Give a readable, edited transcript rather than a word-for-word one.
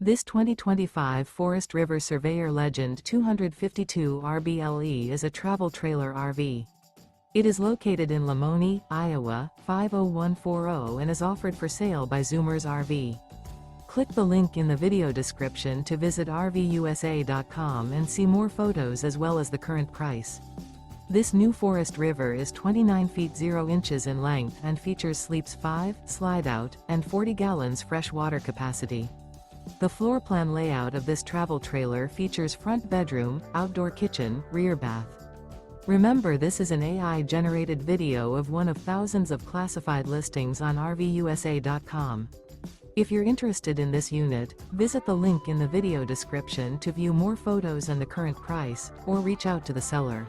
This 2025 Forest River Surveyor Legend 252 RBLE is a travel trailer RV. It is located in Lamoni, Iowa, 50140 and is offered for sale by Zoomers RV. Click the link in the video description to visit RVUSA.com and see more photos as well as the current price. This new Forest River is 29 feet 0 inches in length and features sleeps 5, slide-out, and 40 gallons fresh water capacity. The floor plan layout of this travel trailer features front bedroom, outdoor kitchen, rear bath. Remember, this is an AI-generated video of one of thousands of classified listings on RVUSA.com. If you're interested in this unit, visit the link in the video description to view more photos and the current price, or reach out to the seller.